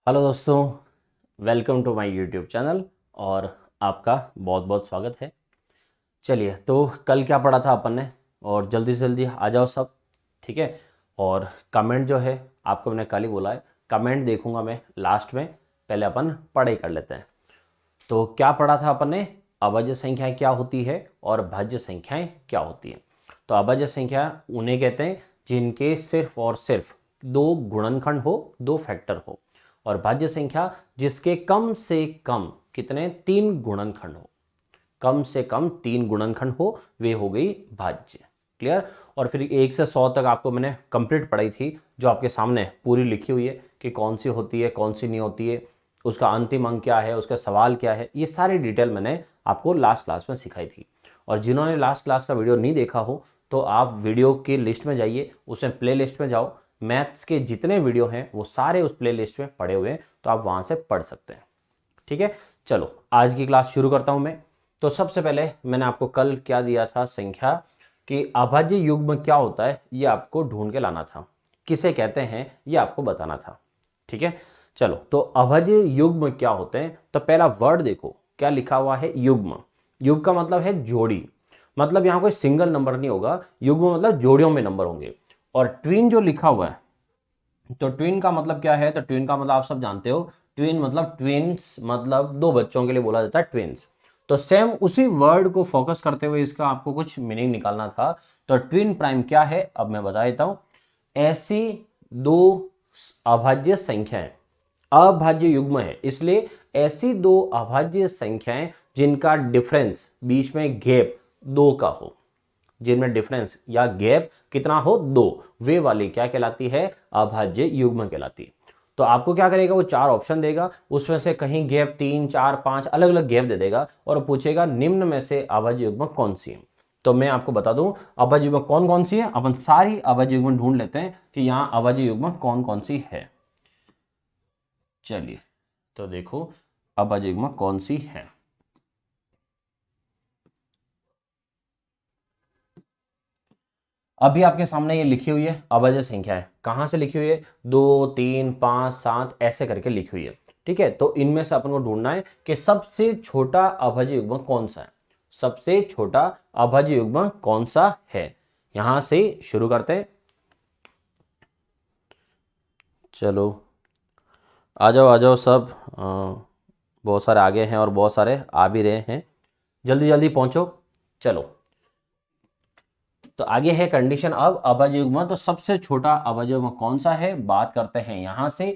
Hello दोस्तों, welcome to my YouTube channel और आपका बहुत बहुत स्वागत है। चलिए, तो कल क्या पढ़ा था अपन ने, और जल्दी से जल्दी आ जाओ सब। ठीक है। और कमेंट जो है, आपको मैंने कल ही बोला है, कमेंट देखूंगा मैं लास्ट में। पहले अपन पढ़ाई कर लेते हैं। तो क्या पढ़ा था अपन ने? अभाज्य संख्याएं क्या होती है और भाज्य संख्याएं क्या होती हैं। तो अभाज्य संख्या उन्हें कहते हैं जिनके सिर्फ और सिर्फ दो गुणनखंड हो, दो फैक्टर हो। और भाज्य संख्या जिसके कम से कम कितने, तीन गुणनखंड हो। कम से कम तीन गुणनखंड हो, वे हो गई भाज्य। क्लियर। और फिर 1 से 100 तक आपको मैंने कंप्लीट पढ़ाई थी, जो आपके सामने पूरी लिखी हुई है कि कौन सी होती है, कौन सी नहीं होती है, उसका अंतिम अंक क्या है, उसका सवाल क्या है। ये सारी डिटेल मैंने आपको लास्ट क्लास में सिखाई थी। और जिन्होंने लास्ट क्लास का वीडियो नहीं देखा हो, तो आप वीडियो की लिस्ट में जाइए, उसमें प्ले लिस्ट में जाओ। मैथ्स के जितने वीडियो हैं वो सारे उस प्ले लिस्ट में पड़े हुए हैं, तो आप वहाँ से पढ़ सकते हैं। ठीक है। चलो, आज की क्लास शुरू करता हूं मैं। तो सबसे पहले मैंने आपको कल क्या दिया था, संख्या कि अभाज्य युग्म क्या होता है, ये आपको ढूंढ के लाना था। किसे कहते हैं ये आपको बताना था। ठीक है। चलो, तो अभाज्य युग्म क्या होते हैं, तो पहला वर्ड देखो क्या लिखा हुआ है, युग्म। युग्म का मतलब है जोड़ी। मतलब यहां कोई सिंगल नंबर नहीं होगा, युग्म मतलब जोड़ियों में नंबर होंगे। और ट्विन जो लिखा हुआ है, तो ट्विन का मतलब क्या है, तो ट्विन का मतलब आप सब जानते हो। ट्विन मतलब ट्विन्स, मतलब दो बच्चों के लिए बोला जाता है ट्विन्स। तो सेम उसी वर्ड को फोकस करते हुए इसका आपको कुछ मीनिंग निकालना था। तो ट्विन प्राइम क्या है, अब मैं बता देता हूं। ऐसी दो अभाज्य संख्याएं, अभाज्य युग्म है इसलिए ऐसी दो अभाज्य संख्याएं जिनका डिफरेंस, बीच में गैप दो का हो, जिनमें डिफरेंस या गैप कितना हो, दो, वे वाली क्या कहलाती है, अभाज्य युग्म कहलाती है। तो आपको क्या करेगा, वो चार ऑप्शन देगा, उसमें से कहीं गैप 3 4 5 अलग अलग गैप दे देगा और पूछेगा निम्न में से अभाज्य युग्म कौन सी है। तो मैं आपको बता दूं अभाज्य युग्म कौन कौन सी है। अपन सारी अभाज्य युग्म ढूंढ लेते हैं कि यहां अभाज्य युग्म कौन कौन सी है। चलिए, तो देखो अभाज्य युग्म कौन सी है। अभी आपके सामने ये लिखी हुई है अभाज्य संख्या है, कहां से लिखी हुई है, 2 3 5 7 ऐसे करके लिखी हुई है। ठीक है। तो इनमें से अपन को ढूंढना है कि सबसे छोटा अभाज्य युग्म कौन सा है। सबसे छोटा अभाज्य युग्म कौन सा है, यहां से शुरू करते हैं। चलो, आ जाओ सब। बहुत सारे आगे हैं और बहुत सारे आ भी रहे हैं, जल्दी जल्दी पहुंचो। चलो, तो आगे है कंडीशन अब अभाज्य युग्म। तो सबसे छोटा अभाज्य युग्म कौन सा है, बात करते हैं यहां से।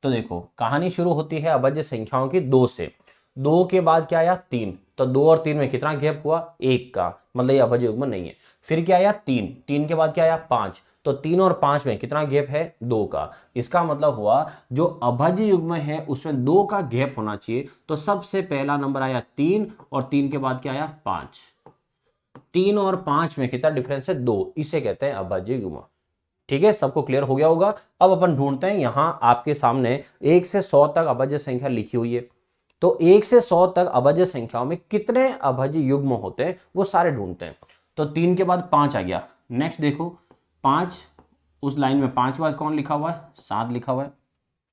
तो देखो, कहानी शुरू होती है अभाज्य संख्याओं की दो से। दो के बाद क्या आया, तीन। तो दो और तीन में कितना गैप हुआ, एक का, मतलब ये अभाज्य युग्म नहीं है। फिर क्या आया, तीन। तीन के बाद क्या आया, पांच। तो तीन और पांच में कितना गैप है, दो का। इसका मतलब हुआ जो अभाज्य युग्म है उसमें दो का गैप होना चाहिए। तो सबसे पहला नंबर आया तीन, और तीन के बाद क्या आया, पांच। तीन और पांच में कितना डिफरेंस है, दो। इसे कहते हैं अभाज्य युग्म। ठीक है, सबको क्लियर हो गया होगा। अब अपन ढूंढते हैं, यहां आपके सामने 1 से 100 तक अभाज्य संख्या लिखी हुई है। तो 1 से 100 तक अभाज्य संख्याओं में कितने अभाज्य युग्म होते हैं वो सारे ढूंढते हैं। तो तीन के बाद पांच आ गया। नेक्स्ट देखो, पांच, उस लाइन में पांच बाद कौन लिखा हुआ है, सात लिखा हुआ है।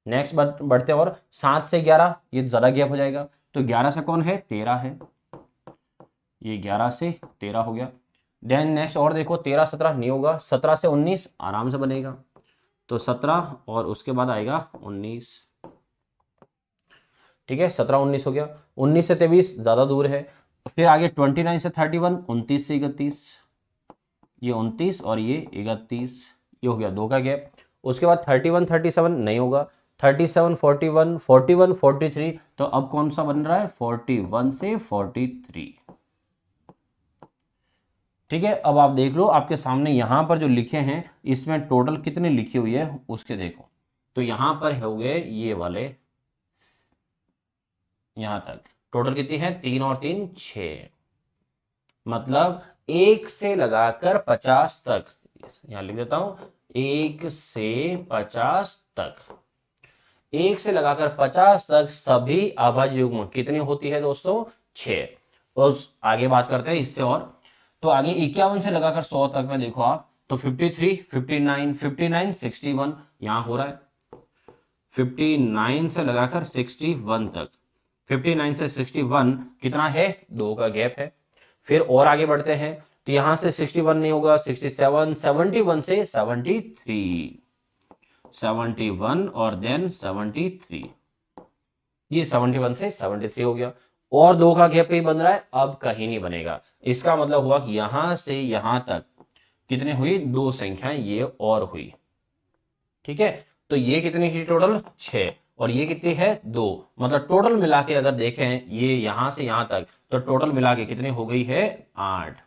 नेक्स्ट बढ़ते हैं, और 7 से 11 ये ज्यादा गैप हो जाएगा। तो 11 से कौन है, 13 है। ये 11 से 13 हो गया। देन नेक्स्ट और देखो, 13 17 नहीं होगा, 17 से 19 आराम से बनेगा। तो 17 और उसके बाद आएगा 19। ठीक है, 17 19 हो गया। 19 से 23 ज्यादा दूर है। फिर आगे 29 से 31, 29 से 31, ये 29 और ये 31, ये हो गया दो का गैप। उसके बाद 31 37 नहीं होगा। 37 41 41 43। तो अब कौन सा बन रहा है, 41 से 43। ठीक है। अब आप देख लो आपके सामने यहां पर जो लिखे हैं इसमें टोटल कितने लिखी हुई है उसके देखो। तो यहां पर हो गए ये वाले, यहां तक टोटल कितनी है, तीन और तीन छह। मतलब 1 से लगाकर 50 तक, यहां लिख देता हूं, 1 से 50 तक, 1 से लगाकर 50 तक सभी अभाज्य युग्म कितनी होती है दोस्तों, छह। और आगे बात करते हैं इससे और। तो आगे 51 से लगाकर 100 तक में देखो आप, तो 53 59 59 61 यहां हो रहा है। 59 से लगाकर 61 तक, 59 से 61 कितना है, 2 का गैप है। फिर और आगे बढ़ते हैं तो यहां से 61 नहीं होगा, 67, 71 से 73, 71 और देन 73, ये 71 से 73 हो गया। और 2 का गैप कहीं बन रहा है, अब कहीं नहीं बनेगा। इसका मतलब हुआ कि यहां से यहां तक कितने हुई, 2 संख्याएं ये और हुई। ठीक है, तो ये कितनी थी टोटल, 6, और ये कितनी है, 2। मतलब टोटल मिला के अगर देखें ये यहां से यहां तक, तो टोटल मिला के कितनी हो गई है, 8।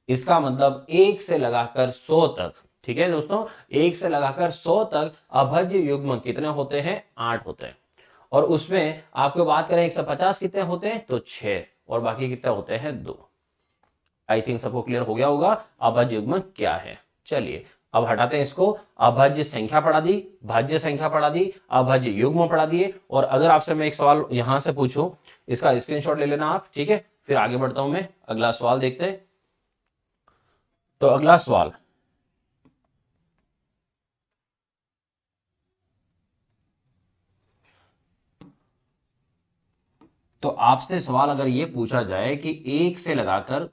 इसका मतलब 1 से लगाकर 100 तक, ठीक है दोस्तों, 1 से लगाकर 100 तक अभाज्य युग्म कितने होते हैं, 8 होते हैं। और उसमें आपको बात करें 150 कितने होते हैं, तो 6, और बाकी कितने होते हैं, 2। आई थिंक सबको क्लियर हो गया होगा अभाज्य युग्म क्या है। चलिए अब हटाते हैं इसको। अभाज्य संख्या पढ़ा दी, भाज्य संख्या पढ़ा दी, अभाज्य युग्म पढ़ा दिए। और अगर आपसे मैं एक सवाल यहां से पूछूं, इसका स्क्रीनशॉट ले लेना आप, ठीक है। फिर आगे बढ़ता हूं मैं, अगला सवाल देखते हैं। तो अगला सवाल, तो आपसे सवाल अगर ये पूछा जाए कि 1 से लगाकर,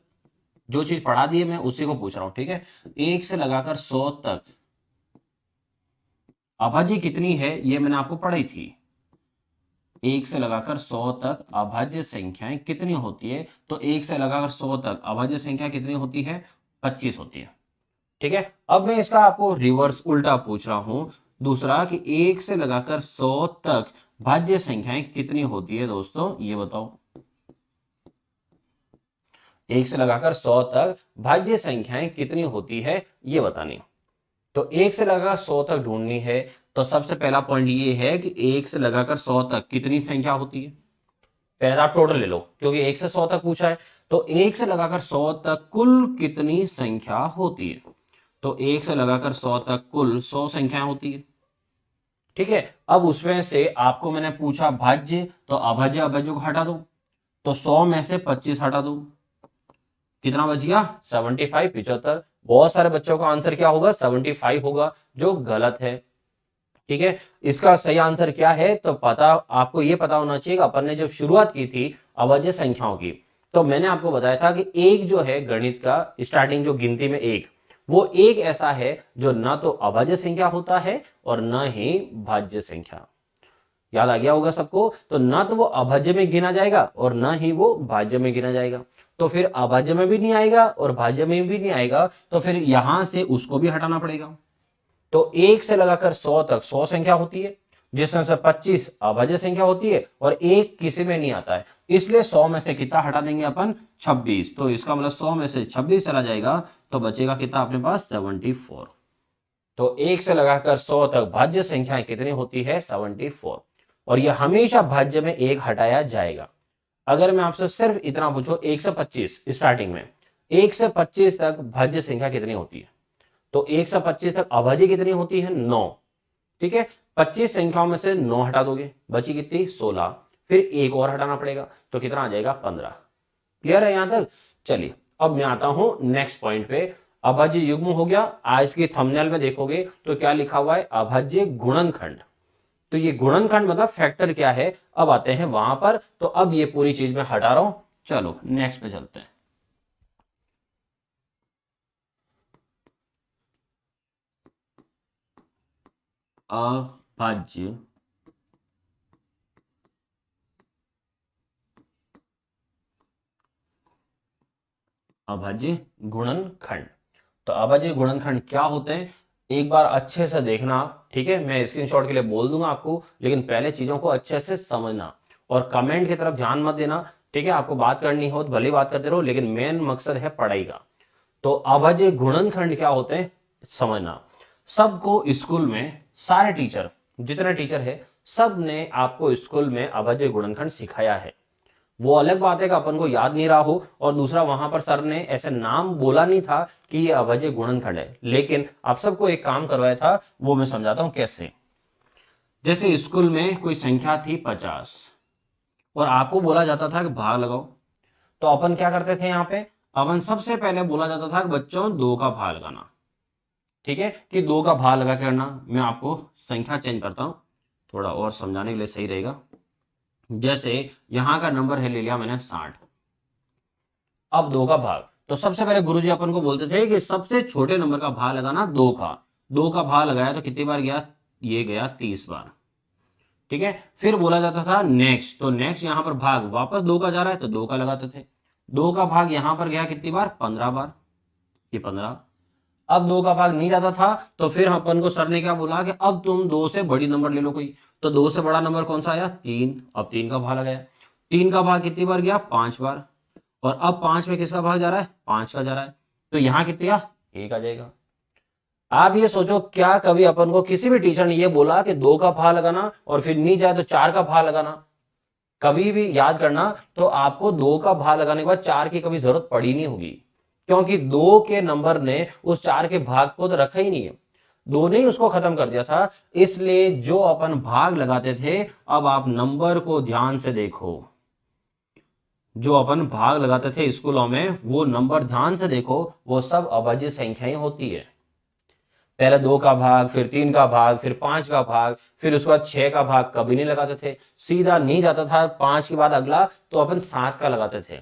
जो चीज पढ़ा दी है मैं उसी को पूछ रहा हूं, ठीक है, 1 से लगाकर 100 तक अभाज्य कितनी है, ये मैंने आपको पढ़ाई थी। 1 से लगाकर 100 तक अभाज्य संख्याएं कितनी होती है, तो 1 से लगाकर 100 तक अभाज्य संख्या कितनी होती है, 25 होती है। ठीक है, अब मैं इसका आपको रिवर्स उल्टा पूछ रहा हूं, दूसरा कि 1 से लगाकर 100 तक भाज्य संख्याएं कितनी होती है दोस्तों, ये बताओ। 1 से लगाकर 100 तक भाज्य संख्याएं कितनी होती है, ये बतानी। तो 1 से लगाकर 100 तक ढूंढनी है, तो सबसे पहला पॉइंट ये है कि 1 से लगाकर 100 तक कितनी संख्या होती है। पहले तो आप टोटल ले लो, क्योंकि 1 से 100 तक पूछा है। तो 1 से लगाकर 100 तक कुल कितनी संख्या होती है, तो 1 से लगाकर 100 तक कुल 100 संख्या होती है। ठीक है, अब उसमें से आपको मैंने पूछा भाज्य, तो अभाज्य अभाज्य को हटा दो, तो 100 में से 25 हटा दो, कितना बच गया, 75, 75। बहुत सारे बच्चों का आंसर क्या होगा, 75 होगा, जो गलत है। ठीक है, इसका सही आंसर क्या है, तो पता आपको ये पता होना चाहिए कि अपन ने जो शुरुआत की थी अभाज्य संख्याओं की, तो मैंने आपको बताया था कि एक जो है गणित का स्टार्टिंग जो गिनती में एक, वो एक ऐसा है जो ना तो अभाज्य संख्या होता है और ना ही भाज्य संख्या। याद आ गया होगा सबको, तो ना तो वो अभाज्य में गिना जाएगा और ना ही वो भाज्य में गिना जाएगा। तो फिर अभाज्य में भी नहीं आएगा और भाज्य में भी नहीं आएगा, तो फिर यहां से उसको भी हटाना पड़ेगा। तो 1 से लगाकर 100 तक 100 संख्या होती है, जिसमें से 25 अभाज्य संख्या होती है और एक किसी में नहीं आता है, इसलिए 100 में से कितना हटा देंगे अपन, 26। तो इसका मतलब 100 में से 26 चला जाएगा, तो बचेगा कितना अपने पास, 74। तो 1 से लगाकर 100 तक भाज्य संख्याएं कितनी होती है, 74। और यह हमेशा भाज्य में एक हटाया जाएगा। अगर मैं आपसे सिर्फ इतना पूछूं 1 से 25 स्टार्टिंग में, 1 से 25 तक भाज्य संख्या कितनी होती है, तो 1 से 25 तक अभाज्य कितनी होती है, 9। ठीक है, 25 संख्याओं में से 9 हटा दोगे, बची कितनी, 16। फिर एक और हटाना पड़ेगा, तो कितना आ जाएगा, 15। क्लियर है यहां तक। चलिए अब मैं आता हूं नेक्स्ट पॉइंट पे। अभाज्य युग्म हो गया, आज की थंबनेल में देखोगे तो क्या लिखा हुआ है, अभाज्य गुणनखंड। तो ये गुणनखंड मतलब फैक्टर क्या है, अब आते हैं वहां पर। तो अब ये पूरी चीज मैं हटा रहा हूं, चलो नेक्स्ट पे चलते हैं। अभाज्य अभाज्य गुणनखंड। तो अभाज्य गुणनखंड क्या होते हैं, एक बार अच्छे से देखना। ठीक है, मैं स्क्रीनशॉट के लिए बोल दूंगा आपको, लेकिन पहले चीजों को अच्छे से समझना और कमेंट की तरफ ध्यान मत देना। ठीक है, आपको बात करनी हो तो भले बात करते रहो, लेकिन मेन मकसद है पढ़ाई का। तो अभाज्य गुणनखंड क्या होते हैं समझना। सबको स्कूल में सारे टीचर, जितने टीचर है, सब ने आपको स्कूल में अभाज्य गुणनखंड सिखाया है। वो अलग बात है कि अपन को याद नहीं रहा हो, और दूसरा वहां पर सर ने ऐसे नाम बोला नहीं था कि ये अभाज्य गुणनखंड है, लेकिन आप सबको एक काम करवाया था, वो मैं समझाता हूं कैसे। जैसे स्कूल में कोई संख्या थी 50 और आपको बोला जाता था कि भाग लगाओ, तो अपन क्या करते थे यहाँ पे, अपन सबसे पहले बोला जाता था कि बच्चों 2 का भाग लगाना। ठीक है, कि 2 का भाग लगा के करना। मैं आपको संख्या चेंज करता हूं, थोड़ा और समझाने के लिए सही रहेगा। जैसे यहाँ का नंबर है ले लिया मैंने 60, अब 2 का भाग, तो सबसे पहले गुरुजी अपन को बोलते थे कि सबसे छोटे नंबर का भाग लगाना 2 का। 2 का भाग लगाया तो कितनी बार गया, ये गया 30 बार। ठीक है, फिर बोला जाता था नेक्स्ट, तो नेक्स्ट यहां पर भाग वापस 2 का जा रहा है तो 2 का लगाते थे। 2 का भाग यहां पर गया कितनी बार, 15 बार, ये 15। अब 2 का भाग नहीं जाता था तो फिर अपन को सर ने क्या बोला कि अब तुम 2 से बड़ी नंबर ले लो कोई, तो 2 से बड़ा नंबर कौन सा आया, 3। अब 3 का भाग लगाया, 3 का भाग कितनी बार गया, 5 बार, और अब 5 में किसका भाग जा रहा है, 5 का जा रहा है, तो यहां कितनी आ, 1 आ जाएगा। आप ये सोचो, क्या कभी अपन को किसी भी टीचर ने ये बोला कि 2 का भाग लगाना और फिर नहीं जाए तो 4 का भाग लगाना? कभी भी याद करना, तो आपको 2 का भाग लगाने के बाद 4 की कभी जरूरत पड़ी नहीं होगी, क्योंकि 2 के नंबर ने उस 4 के भाग को तो रखा ही नहीं है, 2 ने ही उसको खत्म कर दिया था। इसलिए जो अपन भाग लगाते थे, अब आप नंबर को ध्यान से देखो, जो अपन भाग लगाते थे स्कूलों में वो नंबर ध्यान से देखो, वो सब अभाज्य संख्याएं होती है। पहले 2 का भाग, फिर 3 का भाग, फिर 5 का भाग, फिर उसके बाद 6 का भाग कभी नहीं लगाते थे, सीधा नहीं जाता था 5 के बाद अगला तो अपन 7 का लगाते थे।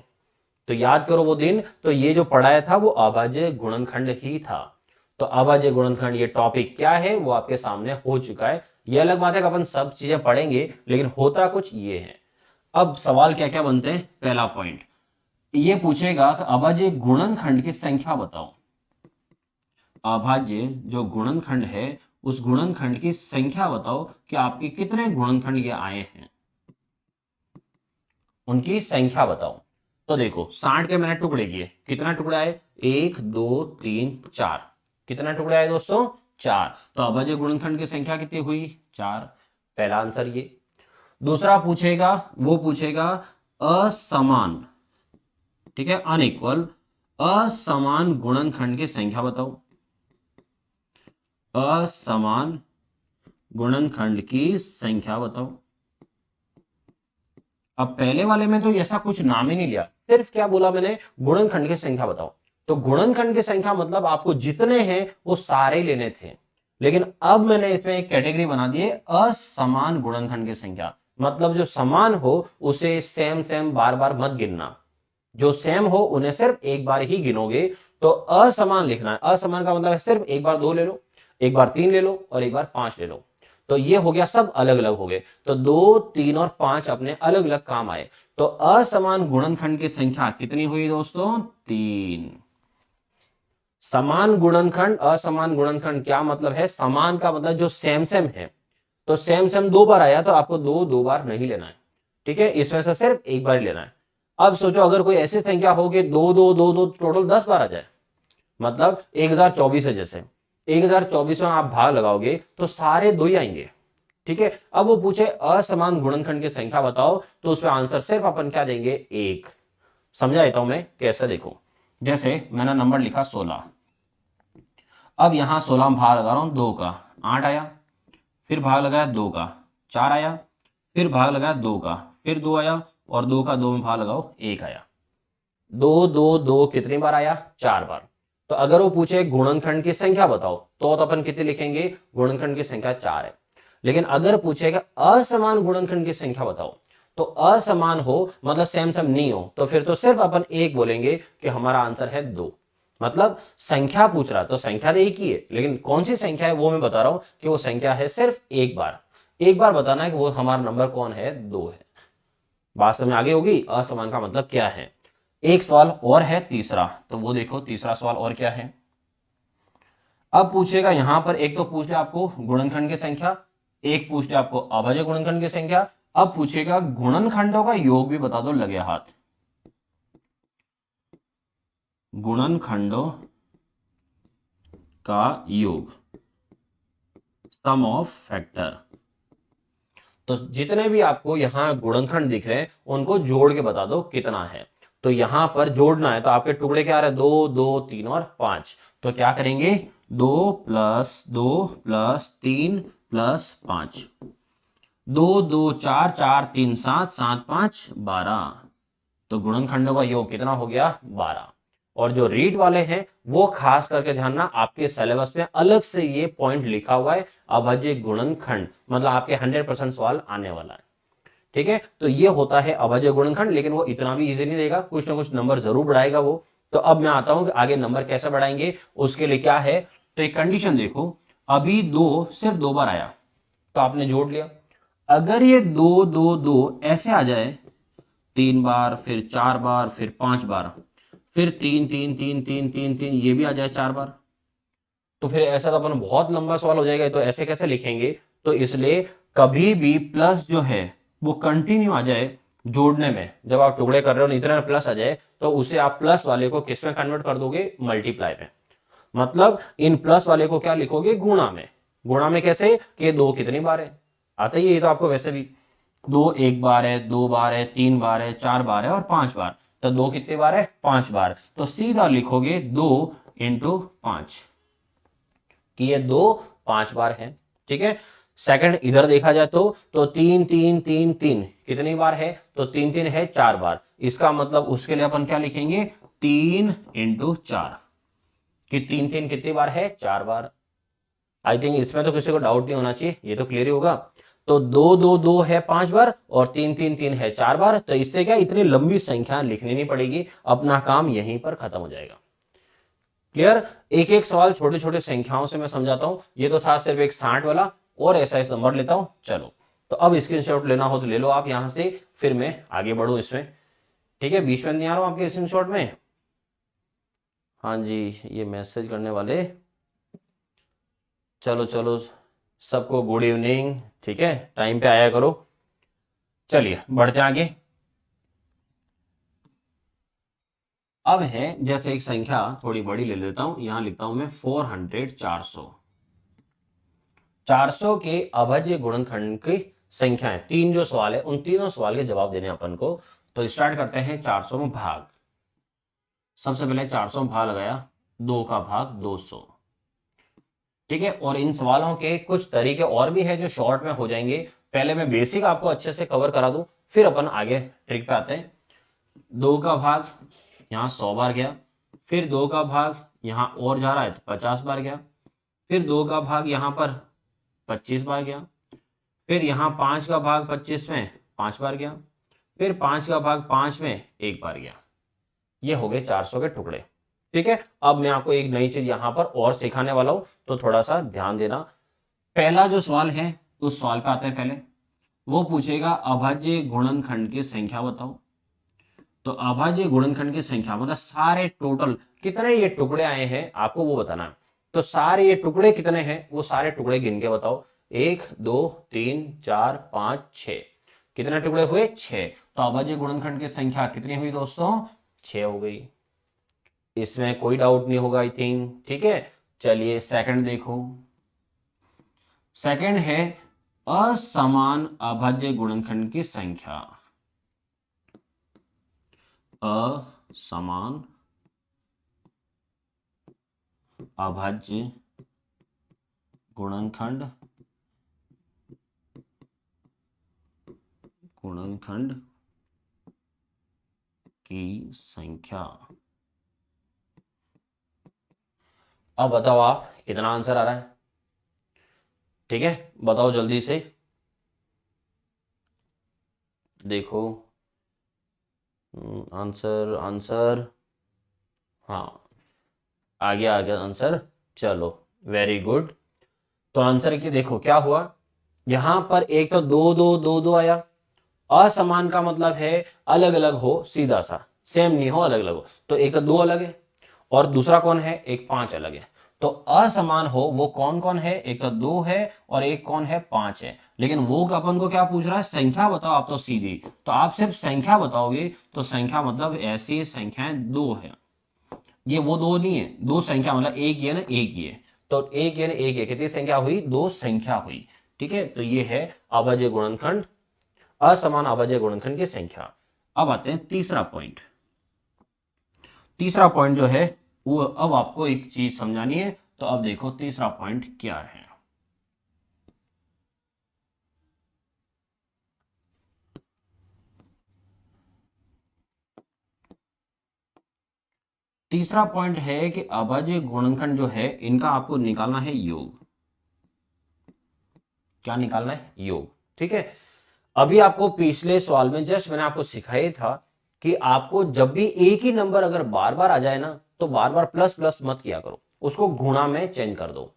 तो याद करो वो दिन, तो ये जो पढ़ाया था वो अभाज्य गुणनखंड ही था। तो अभाज्य गुणनखंड ये टॉपिक क्या है वो आपके सामने हो चुका है। ये अलग बात है कि अपन सब चीजें पढ़ेंगे, लेकिन होता कुछ ये है। अब सवाल क्या क्या बनते हैं, पहला पॉइंट ये पूछेगा कि अभाज्य गुणनखंड की संख्या बताओ। अभाज्य जो गुणनखंड है उस गुणनखंड की संख्या बताओ कि आपके कितने गुणनखंड ये आए हैं, उनकी संख्या बताओ। तो देखो 60 के मैंने टुकड़े किए, कितना टुकड़े आए, 1 2 3 4, कितना टुकड़े आए दोस्तों, 4। तो अभाज्य गुणनखंड की संख्या कितनी हुई, 4। पहला आंसर ये। दूसरा पूछेगा, वो पूछेगा असमान, ठीक है, अनइक्वल, असमान गुणनखंड की संख्या बताओ। असमान गुणनखंड की संख्या बताओ। अब पहले वाले में तो ऐसा कुछ नाम ही नहीं लिया, सिर्फ क्या बोला मैंने, गुणनखंड की संख्या बताओ। तो गुणनखंड की संख्या मतलब आपको जितने हैं वो सारे लेने थे, लेकिन अब मैंने इसमें एक कैटेगरी बना दी है, असमान गुणनखंड की संख्या। मतलब जो समान हो उसे सेम सेम बार बार मत गिनना, जो सेम हो उन्हें सिर्फ एक बार ही गिनोगे। तो असमान लिखना है, असमान का मतलब है सिर्फ एक बार 2 ले लो, एक बार 3 ले लो और एक बार 5 ले लो। तो ये हो गया, सब अलग अलग हो गए। तो 2 3 और 5 अपने अलग अलग काम आए। तो असमान गुणनखंड की संख्या कितनी हुई दोस्तों, 3। समान गुणनखंड, असमान गुणनखंड क्या मतलब है, समान का मतलब जो सेम सेम है, तो सेम सेम 2 बार आया तो आपको 2 बार नहीं लेना है, ठीक है, इसमें से सिर्फ एक बार लेना है। अब सोचो अगर कोई ऐसी संख्या हो कि 2 2 2 2 टोटल 10 बार आ जाए, मतलब 1024 है, जैसे 1024 में आप भाग लगाओगे तो सारे 2 ही आएंगे, ठीक है। अब वो पूछे असमान गुणनखंड की संख्या बताओ, तो उसमें आंसर सिर्फ अपन क्या देंगे, 1। समझा देता हूं मैं कैसे, देखो जैसे मैंने नंबर लिखा 16, अब यहां 16 में भाग लगा रहा हूं 2 का, 8 आया, फिर भाग लगाया 2 का, 4 आया, फिर भाग लगाया 2 का, फिर 2 आया, और 2 का 2 में भाग लगाओ 1 आया। 2 2 2 कितनी बार आया, 4 बार। तो अगर वो पूछे गुणनखंड की संख्या बताओ तो अपन कितनी लिखेंगे, गुणनखंड की संख्या 4 है। लेकिन अगर पूछेगा असमान गुणनखंड की संख्या बताओ, तो असमान हो मतलब सेम सेम नहीं हो, तो फिर तो सिर्फ अपन 1 बोलेंगे कि हमारा आंसर है 2। मतलब संख्या पूछ रहा तो संख्या तो एक ही है, लेकिन कौन सी संख्या है वो मैं बता रहा हूं कि वो संख्या है सिर्फ एक बार। एक बार बताना है कि वो हमारा नंबर कौन है, 2 है। बात समझ आगे होगी, असमान का मतलब क्या है। एक सवाल और है तीसरा, तो वो देखो तीसरा सवाल और क्या है। अब पूछेगा यहां पर, एक तो पूछ लिया आपको गुणनखंड की संख्या, एक पूछ लिया आपको अभाज्य गुणनखंड की संख्या। अब पूछेगा गुणनखंडों का योग भी बता दो लगे हाथ। गुणनखंडों का योग, सम ऑफ फैक्टर। तो जितने भी आपको यहां गुणनखंड दिख रहे हैं उनको जोड़ के बता दो कितना है। तो यहां पर जोड़ना है तो आपके टुकड़े क्या आ रहे हैं, 2 2 3 और 5। तो क्या करेंगे, 2 + 2 + 3 + 5, 2 2 4 4 3 7 7 5 12। तो गुणनखंडों का योग कितना हो गया, 12। और जो रीट वाले हैं वो खास करके ध्यान ना, आपके सिलेबस में अलग से ये पॉइंट लिखा हुआ है, अभाज्य गुणनखंड, मतलब आपके 100% सवाल आने वाला है। ठीक है, तो ये होता है अभाज्य गुणनखंड, लेकिन वो इतना भी इजी नहीं देगा, कुछ ना कुछ नंबर जरूर बढ़ाएगा वो। तो अब मैं आता हूं कि आगे नंबर कैसे बढ़ाएंगे, उसके लिए क्या है। तो एक कंडीशन देखो, अभी दो सिर्फ 2 बार आया तो आपने जोड़ लिया। अगर ये 2 2 2 ऐसे आ जाए 3 बार, फिर 4 बार, फिर 5 बार, फिर 3 3 3 3 3 3, ये भी आ जाए 4 बार, तो फिर ऐसा तो अपन बहुत लंबा सवाल हो जाएगा, तो ऐसे कैसे लिखेंगे। तो इसलिए कभी भी प्लस जो है वो कंटिन्यू आ जाए जोड़ने में, जब आप टुकड़े कर रहे हो इतने में प्लस आ जाए, तो उसे आप प्लस वाले को किस में कन्वर्ट कर दोगे, मल्टीप्लाई में। मतलब इन प्लस वाले को क्या लिखोगे, गुणा में। गुणा में कैसे, कि 2 कितनी बार है, आता ही है ये तो आपको वैसे भी। 2 1 बार है, 2 बार है, 3 बार है, 4 बार है और 5 बार। तो 2 कितने बार है, 5 बार। तो सीधा लिखोगे 2 इंटू 5, कि ये 2 5 बार है। ठीक है, सेकंड इधर देखा जाए तो 3 3 3 3 कितनी बार है, तो 3 3 है 4 बार। इसका मतलब उसके लिए अपन क्या लिखेंगे, 3 इंटू 4, कि 3 3 कितनी बार है, 4 बार। आई थिंक इसमें तो किसी को डाउट नहीं होना चाहिए, ये तो क्लियर ही होगा। तो 2 2 2 है 5 बार और 3 3 3 है 4 बार, तो इससे क्या इतनी लंबी संख्या लिखनी नहीं पड़ेगी, अपना काम यहीं पर खत्म हो जाएगा। क्लियर। एक एक सवाल छोटे छोटे संख्याओं से मैं समझाता हूं, ये तो था सिर्फ एक 60 वाला, और ऐसा इस नंबर लेता हूं। चलो, तो अब स्क्रीनशॉट लेना हो तो ले लो आप यहां से, फिर मैं आगे बढ़ू इसमें। ठीक है, बीच में नहीं आ रहा हूं आपके स्क्रीनशॉट में। हाँ जी, ये मैसेज करने वाले, चलो चलो, सबको गुड इवनिंग। ठीक है, टाइम पे आया करो। चलिए बढ़ते आगे। अब है जैसे एक संख्या थोड़ी बड़ी ले लेता हूं, यहां लिखता हूं मैं 400 400। 400 के अभाज्य गुणनखंड की संख्याएं, तीन जो सवाल है उन तीनों सवाल के जवाब देने अपन को। तो स्टार्ट करते हैं 400 में भाग। सबसे पहले 400 में भाग लगाया, 2 का भाग 200। ठीक है, और इन सवालों के कुछ तरीके और भी हैं जो शॉर्ट में हो जाएंगे। पहले मैं बेसिक आपको अच्छे से कवर करा दूं, फिर अपन आगे ट्रिक पे आते हैं। 2 का भाग यहाँ 100 बार गया, फिर 2 का भाग यहाँ और जा रहा है तो 50 बार गया, फिर 2 का भाग यहाँ पर 25 बार गया, फिर यहाँ 5 का भाग 25 में 5 बार गया, फिर 5 का भाग 5 में 1 बार गया। ये हो गए 400 के टुकड़े। ठीक है, अब मैं आपको एक नई चीज यहां पर और सिखाने वाला हूं, तो थोड़ा सा ध्यान देना। पहला जो सवाल है उस सवाल पे आते हैं पहले। वो पूछेगा अभाज्य गुणनखंड की संख्या बताओ। तो अभाज्य गुणनखंड की संख्या मतलब सारे टोटल कितने ये टुकड़े आए हैं आपको वो बताना है। तो सारे ये टुकड़े कितने हैं, वो सारे टुकड़े गिन के बताओ। 1 2 3 4 5 6, कितने टुकड़े हुए, 6। तो अभाज्य गुणनखंड की संख्या कितनी हुई दोस्तों, 6 हो गई। इसमें कोई डाउट नहीं होगा आई थिंक। ठीक है, चलिए सेकंड देखो। सेकंड है असमान अभाज्य गुणनखंड की संख्या। असमान अभाज्य गुणनखंड गुणनखंड की संख्या। अब बताओ आप कितना आंसर आ रहा है। ठीक है, बताओ जल्दी से, देखो आंसर आंसर। हाँ, आ गया आंसर। चलो, वेरी गुड। तो आंसर की देखो क्या हुआ, यहां पर एक तो 2 2 2 2 आया। असमान का मतलब है अलग अलग हो, सीधा सा सेम नहीं हो, अलग अलग हो। तो एक तो 2 अलग है, और दूसरा कौन है, एक 5 अलग है। तो असमान हो वो कौन कौन है, एक तो 2 है और एक कौन है, 5 है। लेकिन वो अपन को क्या पूछ रहा है, संख्या बताओ आप, तो सीधी। तो आप सिर्फ संख्या बताओगे, तो संख्या मतलब ऐसी संख्याएं 2 है। ये वो 2 नहीं है, दो संख्या मतलब एक ये ना एक ये। तो एक ये ना एक ये कितनी संख्या हुई, 2 संख्या हुई। ठीक है, तो ये है अभाज्य गुणनखंड, असमान अभाज्य गुणनखंड की संख्या। अब आते हैं तीसरा पॉइंट। तीसरा पॉइंट जो है वो अब आपको एक चीज समझानी है। तो अब देखो तीसरा पॉइंट क्या है। तीसरा पॉइंट है कि अभाज्य गुणनखंड जो है इनका आपको निकालना है योग। क्या निकालना है? योग। ठीक है, अभी आपको पिछले सवाल में जस्ट मैंने आपको सिखाया था कि आपको जब भी एक ही नंबर अगर बार बार आ जाए ना तो बार बार प्लस प्लस मत किया करो, उसको गुणा में चेंज कर दो।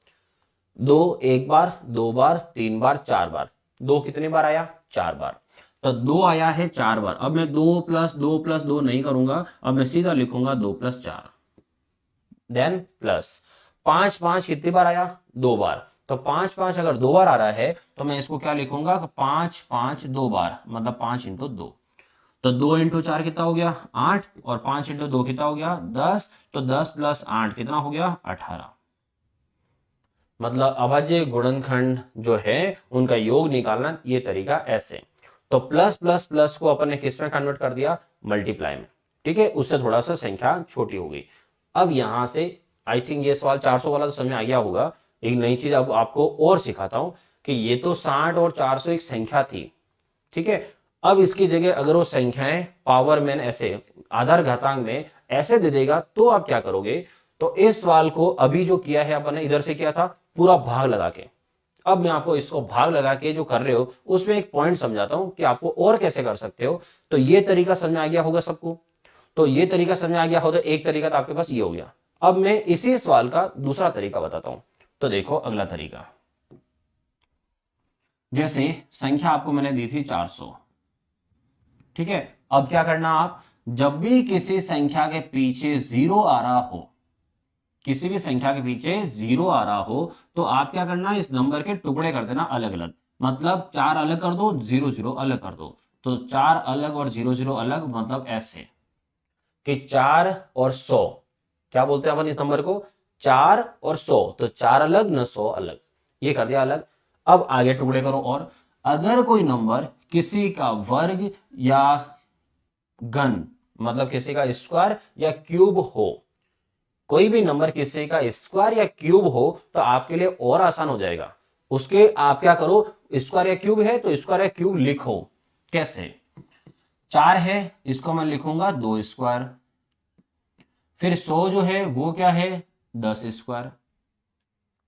दो एक बार, दो बार, तीन बार, चार बार। दो कितनी बार आया? चार बार। तो दो आया है चार बार। अब मैं दो प्लस दो नहीं करूंगा, अब मैं सीधा लिखूंगा दो प्लस चार, देन प्लस पांच। पांच कितनी बार आया? दो बार। तो पांच पांच अगर दो बार आ रहा है तो मैं इसको क्या लिखूंगा? पांच पांच दो बार, मतलब 5 × 2। तो 2 × 4 कितना हो गया? 8। और 5 × 2 कितना हो गया? 10। तो 10 + 8 कितना हो गया? 18। मतलब अभाज्य गुणनखंड जो है उनका योग निकालना ये तरीका ऐसे। तो प्लस प्लस प्लस को अपन ने किस में कन्वर्ट कर दिया? मल्टीप्लाई में। ठीक है, उससे थोड़ा सा संख्या छोटी हो गई। अब यहां से आई थिंक ये सवाल 400 वाला तो समझ में आ गया होगा। एक नई चीज अब आपको और सिखाता हूं कि ये तो 60 और 400 एक संख्या थी। ठीक है, अब इसकी जगह अगर वो संख्याएं पावर में ऐसे आधार घातांक में ऐसे दे देगा तो आप क्या करोगे? तो इस सवाल को अभी जो किया है अपन ने इधर से किया था पूरा भाग लगा के। अब मैं आपको इसको भाग लगा के जो कर रहे हो उसमें एक पॉइंट समझाता हूं कि आपको और कैसे कर सकते हो। तो ये तरीका समझ में आ गया होगा सबको। तो ये तरीका समझ में आ गया हो तो एक तरीका तो आपके पास ये हो गया। अब मैं इसी सवाल का दूसरा तरीका बताता हूं। तो देखो अगला तरीका, जैसे संख्या आपको मैंने दी थी 400। ठीक है, अब क्या करना आप? जब भी किसी संख्या के पीछे जीरो आ रहा हो, किसी भी संख्या के पीछे जीरो आ रहा हो तो आप क्या करना? इस नंबर के टुकड़े कर देना अलग अलग। मतलब 4 अलग कर दो, 0 0 अलग कर दो। तो 4 अलग और 0 0 अलग, मतलब ऐसे कि 4 और 100। क्या बोलते हैं अपन इस नंबर को? 4 और 100। तो 4 अलग न 100 अलग, ये कर दिया अलग। अब आगे टुकड़े करो। और अगर कोई नंबर किसी का वर्ग या घन, मतलब किसी का स्क्वायर या क्यूब हो, कोई भी नंबर किसी का स्क्वायर या क्यूब हो तो आपके लिए और आसान हो जाएगा। उसके आप क्या करो? स्क्वायर या क्यूब है तो स्क्वायर या क्यूब लिखो। कैसे? 4 है, इसको मैं लिखूंगा 2 स्क्वायर। फिर 100 जो है वो क्या है? 10 स्क्वायर।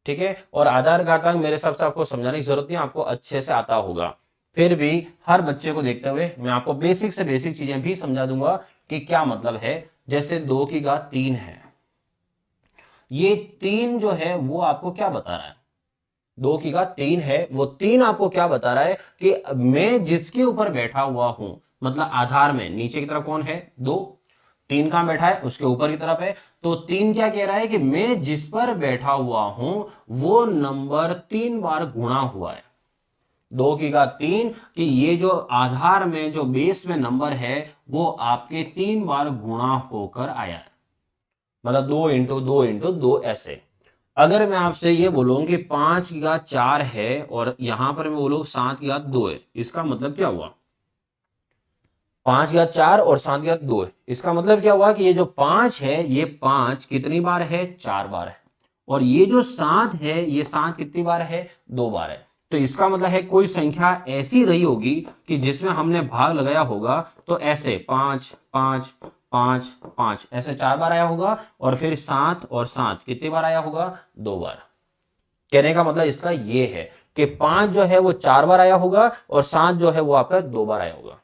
ठीक है, और आधार घातांक मेरे हिसाब से आपको समझाने की जरूरत नहीं, आपको अच्छे से आता होगा। फिर भी हर बच्चे को देखते हुए मैं आपको बेसिक से बेसिक चीजें भी समझा दूंगा कि क्या मतलब है। जैसे 2 की घात 3 है, ये 3 जो है वो आपको क्या बता रहा है? 2 की घात 3 है, वो 3 आपको क्या बता रहा है कि मैं जिसके ऊपर बैठा हुआ हूं, मतलब आधार में नीचे की तरफ कौन है? 2। 3 कहां बैठा है? उसके ऊपर की तरफ है। तो 3 क्या कह रहा है कि मैं जिस पर बैठा हुआ हूं वो नंबर 3 बार गुणा हुआ है। 2 की घात 3 कि ये जो आधार में जो बेस में नंबर है वो आपके 3 बार गुणा होकर आया है। मतलब 2 × 2 × 2 ऐसे। अगर मैं आपसे ये बोलूं कि 5 की घात 4 है और यहां पर मैं बोलूं 7 की घात 2 है, इसका मतलब क्या हुआ? 5 की घात 4 और 7 की घात 2 है, इसका मतलब क्या हुआ कि ये जो 5 है ये 5 कितनी बार है? 4 बार है। और ये जो 7 है ये 7 कितनी बार है? 2 बार है। तो इसका मतलब है कोई संख्या ऐसी रही होगी कि जिसमें हमने भाग लगाया होगा तो ऐसे 5 5 5 5 ऐसे 4 बार आया होगा। और फिर 7 और 7 कितनी बार आया होगा? 2 बार। कहने का मतलब इसका ये है कि 5 जो है वो 4 बार आया होगा और 7 जो है वो आपका 2 बार आया होगा।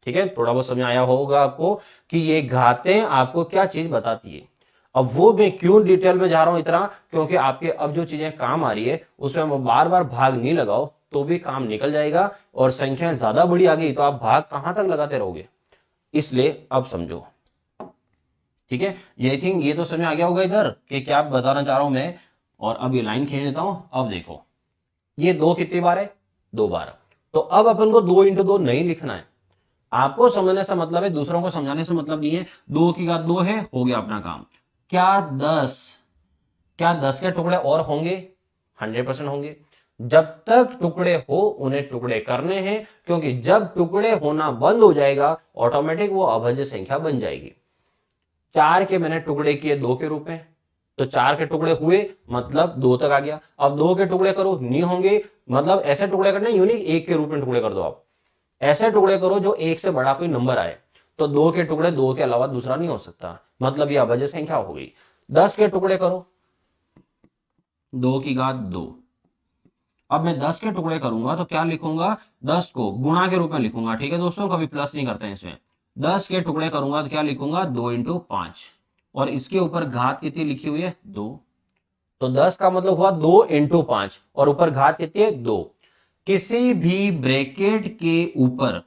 ठीक है, थोड़ा बहुत समझ आया होगा आपको कि ये घातें आपको क्या चीज बताती है। अब वो मैं क्यों डिटेल में जा रहा हूं इतना, क्योंकि आपके अब जो चीजें काम आ रही है उसमें वो बार बार भाग नहीं लगाओ तो भी काम निकल जाएगा। और संख्या ज्यादा बड़ी आ गई तो आप भाग कहां तक लगाते रहोगे, इसलिए अब समझो। ठीक है, ये थिंक ये तो समझ में आ गया होगा इधर कि क्या बताना चाह रहा हूं मैं। और अब ये लाइन खींच देता हूं। अब देखो ये 2 कितनी बार है? 2 बार। तो अब अपन को 2 × 2 नहीं लिखना है। आपको समझने से मतलब है, दूसरों को समझाने से मतलब नहीं है। 2 की घात 2 है, हो गया अपना काम। क्या 10, क्या 10 के टुकड़े और होंगे? 100% होंगे। जब तक टुकड़े हो उन्हें टुकड़े करने हैं, क्योंकि जब टुकड़े होना बंद हो जाएगा ऑटोमेटिक वो अभाज्य संख्या बन जाएगी। 4 के मैंने टुकड़े किए 2 के रूप में, तो 4 के टुकड़े हुए मतलब 2 तक आ गया। अब 2 के टुकड़े करो नहीं होंगे, मतलब ऐसे टुकड़े करने यूनिक 1 के रूप में टुकड़े कर दो। आप ऐसे टुकड़े करो जो 1 से बड़ा कोई नंबर आए। तो 2 के टुकड़े 2 के अलावा दूसरा नहीं हो सकता, मतलब ये अभाज्य संख्या हो गई। 10 के टुकड़े करो, 2 की घात 2। अब मैं 10 के टुकड़े करूंगा तो क्या लिखूंगा, 10 को गुणा के रूप में लिखूंगा, ठीक है दोस्तों, कभी प्लस नहीं करते हैं इसमें। 10 के टुकड़े करूंगा तो क्या लिखूंगा, 2 इंटू 5, और इसके ऊपर घात कितनी लिखी हुई है, 2। तो 10 का मतलब हुआ 2 इंटू 5, और ऊपर घात कितनी है, 2। किसी भी ब्रैकेट के ऊपर,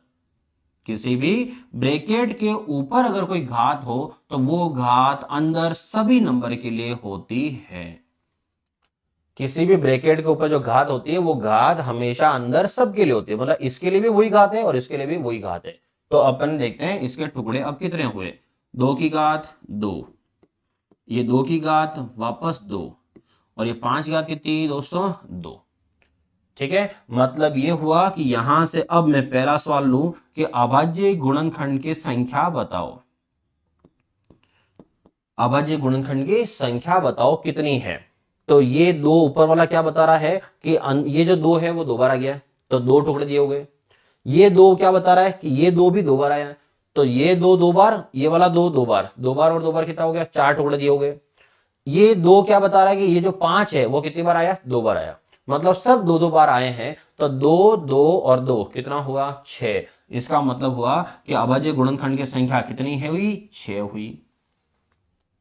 किसी भी ब्रैकेट के ऊपर अगर कोई घात हो तो वो घात अंदर सभी नंबर के लिए होती है। किसी भी ब्रैकेट के ऊपर जो घात होती है वो घात हमेशा अंदर सबके लिए होती है, मतलब इसके लिए भी वही घात है और इसके लिए भी वही घात है। तो अपन देखते हैं इसके टुकड़े अब कितने हुए, 2 की घात 2, ये 2 की घात वापस 2, और ये 5 की घात कितनी दोस्तों, 2। ठीक है, मतलब ये हुआ कि यहां से अब मैं पहला सवाल लूं कि अभाज्य गुणनखंड की संख्या बताओ, अभाज्य गुणनखंड की संख्या बताओ कितनी है। तो ये 2 ऊपर वाला क्या बता रहा है कि ये जो 2 है वो 2 बार आ गया, तो 2 टुकड़े दिए हो गए। ये 2 क्या बता रहा है कि ये 2 भी 2 बार आया, तो ये 2 2 बार, ये वाला 2 2 बार, 2 बार और 2 बार कितना हो गया, 4 टुकड़े दिए हो गए। ये 2 क्या बता रहा है कि ये जो 5 है वो कितनी बार आया, 2 बार आया, मतलब सब 2 2 बार आए हैं। तो 2 2 और 2 कितना हुआ, 6। इसका मतलब हुआ कि अभाज्य गुणनखंड की संख्या कितनी है हुई, 6 हुई।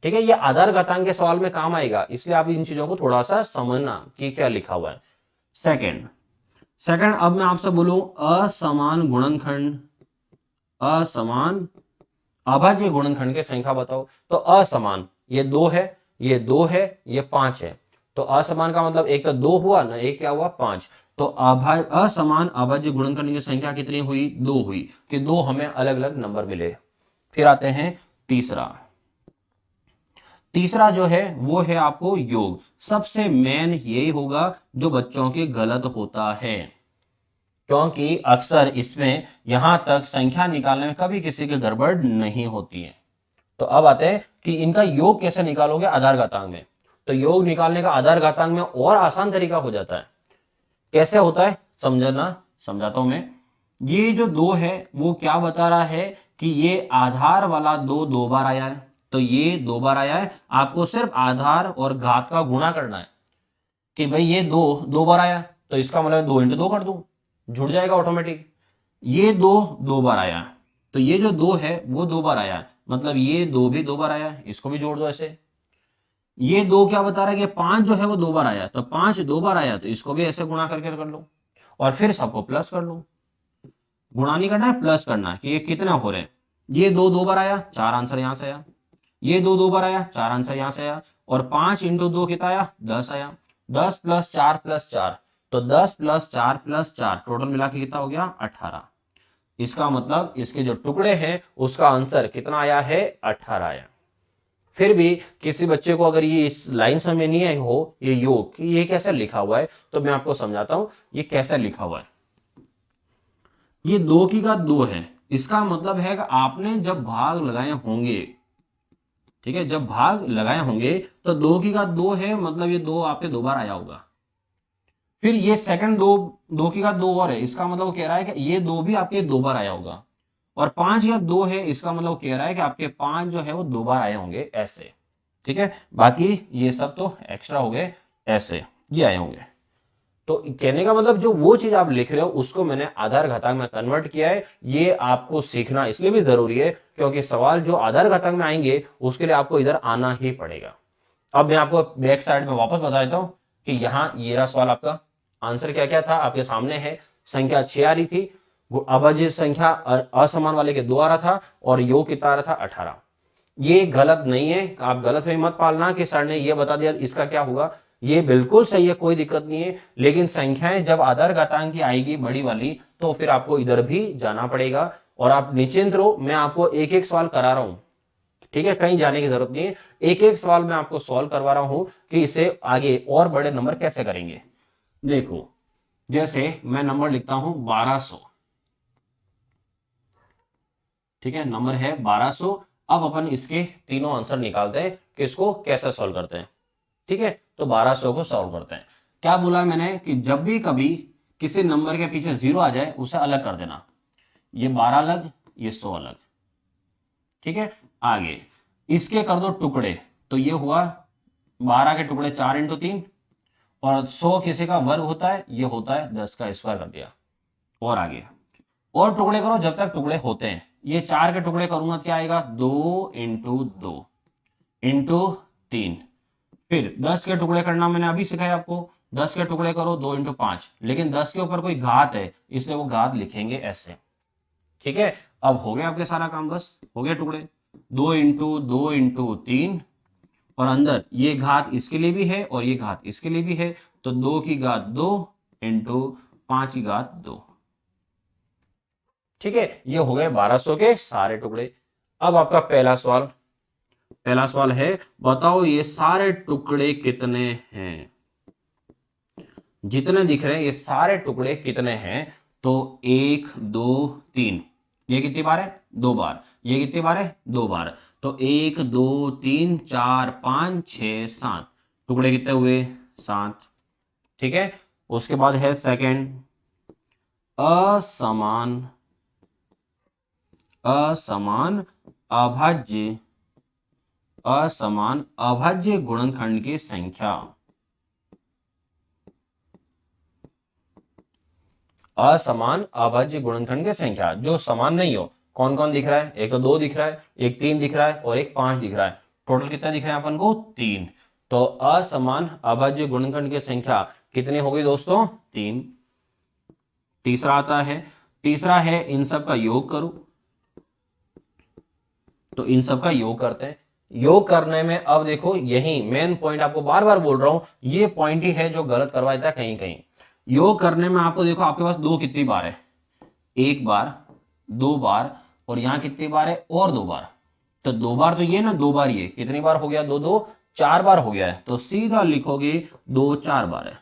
ठीक है, ये आधार घातांक के सवाल में काम आएगा, इसलिए आप इन चीजों को थोड़ा सा समझना कि क्या लिखा हुआ है। सेकंड अब मैं आपसे बोलूं असमान गुणनखंड, असमान अभाज्य गुणनखंड की संख्या बताओ। तो असमान, ये 2 है, ये 2 है, ये 5 है, तो असमान का मतलब एक तो 2 हुआ ना, एक क्या हुआ, 5। तो असमान अभाज्य गुणनखंड की संख्या कितनी हुई, 2 हुई, कि 2 हमें अलग अलग नंबर मिले। फिर आते हैं तीसरा जो है वो है आपको योग। सबसे मेन यही होगा जो बच्चों के गलत होता है, क्योंकि अक्सर इसमें यहां तक संख्या निकालने में कभी किसी की गड़बड़ नहीं होती है। तो अब आते हैं कि इनका योग कैसे निकालोगे आधार घातांक में। तो योग निकालने का आधार घातांक में और आसान तरीका हो जाता है। कैसे होता है समझाता हूं मैं। ये जो 2 है वो क्या बता रहा है कि ये आधार वाला 2 2 बार आया है, तो ये 2 बार आया है, आपको सिर्फ आधार और घात का गुणा करना है कि भाई ये 2 बार आया, तो इसका मतलब 2 इंटू 2 कर दूं, जुड़ जाएगा ऑटोमेटिक। ये 2 बार आया, तो ये जो 2 है वो 2 बार आया, मतलब ये 2 भी 2 बार आया, इसको भी जोड़ दो ऐसे। ये 2 क्या बता रहा है कि 5 जो है वो 2 बार आया, तो 5 2 बार आया, तो इसको भी ऐसे गुणा करके कर लो, और फिर सबको प्लस कर लो। गुणा नहीं करना है, प्लस करना है कि ये कितना हो रहे हैं। ये 2 बार आया, 4 आंसर यहां से आया। ये 2 बार आया, 4 आंसर यहां से आया। और 5 इंटू 2 कितना आया, 10 आया। 10 प्लस 4 प्लस 4, तो 10 प्लस 4 प्लस 4 टोटल मिला के कितना हो गया, 18। इसका मतलब इसके जो टुकड़े हैं उसका आंसर कितना आया है, 18 आया। फिर भी किसी बच्चे को अगर ये इस लाइन समझ नहीं आई हो ये योग कि ये कैसे लिखा हुआ है, तो मैं आपको समझाता हूं ये कैसे लिखा हुआ है। ये 2 की घात 2 है, इसका मतलब है कि आपने जब भाग लगाए होंगे, ठीक है, जब भाग लगाए होंगे तो 2 की घात 2 है, मतलब ये 2 आपके 2 बार आया होगा। फिर ये सेकंड 2 की घात 2 और है, इसका मतलब वो कह रहा है कि ये 2 भी आपके 2 बार आया होगा। और 5 की घात 2 है, इसका मतलब कह रहा है कि आपके 5 जो है वो 2 बार आए होंगे ऐसे। ठीक है, बाकी ये सब तो एक्स्ट्रा हो गए, ऐसे ये आए होंगे। तो कहने का मतलब जो वो चीज आप लिख रहे हो उसको मैंने आधार घातांक में कन्वर्ट किया है। ये आपको सीखना इसलिए भी जरूरी है क्योंकि सवाल जो आधार घातांक में आएंगे उसके लिए आपको इधर आना ही पड़ेगा। अब मैं आपको बैक साइड में वापस बता देता हूं कि यहाँ ये रहा सवाल, आपका आंसर क्या क्या था आपके सामने है। संख्या 6 आ रही थी, अभाज्य संख्या असमान वाले के 2 आ रहा था, और योग कितना आ रहा था, 18। ये गलत नहीं है, आप गलत फहमी मत पालना कि सर ने ये बता दिया इसका क्या होगा। ये बिल्कुल सही है, कोई दिक्कत नहीं है, लेकिन संख्याएं जब आधार घातांक की आएगी बड़ी वाली तो फिर आपको इधर भी जाना पड़ेगा। और आप निश्चिंत रहो, मैं आपको एक एक सवाल करा रहा हूं, ठीक है, कहीं जाने की जरूरत नहीं है। एक एक सवाल मैं आपको सॉल्व करवा रहा हूं कि इसे आगे और बड़े नंबर कैसे करेंगे। देखो, जैसे मैं नंबर लिखता हूं 1200, ठीक है, नंबर है 1200। अब अपन इसके तीनों आंसर निकालते हैं कि इसको कैसे सॉल्व करते हैं। ठीक है, तो 1200 को सॉल्व करते हैं। क्या बोला मैंने कि जब भी कभी किसी नंबर के पीछे 0 आ जाए उसे अलग कर देना। ये 12 अलग, ये 100 अलग। ठीक है, आगे इसके कर दो टुकड़े, तो ये हुआ 12 के टुकड़े 4 इंटू 3, और 100 किसी का वर्ग होता है, ये होता है 10 का स्क्वायर कर दिया। और आगे और टुकड़े करो जब तक टुकड़े होते हैं। ये 4 के टुकड़े करूंगा तो क्या आएगा, 2 इंटू 2 इंटू 3। फिर 10 के टुकड़े करना मैंने अभी सिखाया आपको, 10 के टुकड़े करो 2 इंटू 5, लेकिन 10 के ऊपर कोई घात है इसलिए वो घात लिखेंगे ऐसे। ठीक है, अब हो गया आपके सारा काम, बस हो गया टुकड़े। 2 इंटू 3, और अंदर ये घात इसके लिए भी है और ये घात इसके लिए भी है, तो 2 की घात 2 इंटू 5 की घात 2। ठीक है, ये हो गए 1200 के सारे टुकड़े। अब आपका पहला सवाल है, बताओ ये सारे टुकड़े कितने हैं। जितने दिख रहे हैं ये सारे टुकड़े कितने हैं, तो 1 2 3, ये कितनी बार है, 2 बार, ये कितनी बार है, 2 बार, तो 1 2 3 4 5 6 7, टुकड़े कितने हुए, 7। ठीक है, उसके बाद है सेकंड, असमान अभाज्य गुणनखंड की संख्या। असमान अभाज्य गुणनखंड की संख्या जो समान नहीं हो। कौन कौन दिख रहा है, एक तो 2 दिख रहा है, एक 3 दिख रहा है और एक 5 दिख रहा है। टोटल कितना दिख रहा है अपन को, 3। तो असमान अभाज्य गुणनखंड की संख्या कितनी होगी दोस्तों, 3। तीसरा है इन सब का योग करो, तो इन सब का योग करते हैं। योग करने में अब देखो यही मेन पॉइंट, आपको बार बार बोल रहा हूं, ये पॉइंट ही है जो गलत करवा देता है कहीं कहीं। योग करने में आपको देखो आपके पास 2 कितनी बार है, 1 बार 2 बार, और यहां कितनी बार है, और 2 बार। तो 2 बार तो ये ना, 2 बार ये, कितनी बार हो गया, 2 2 4 बार हो गया है, तो सीधा लिखोगे 2 4 बार है,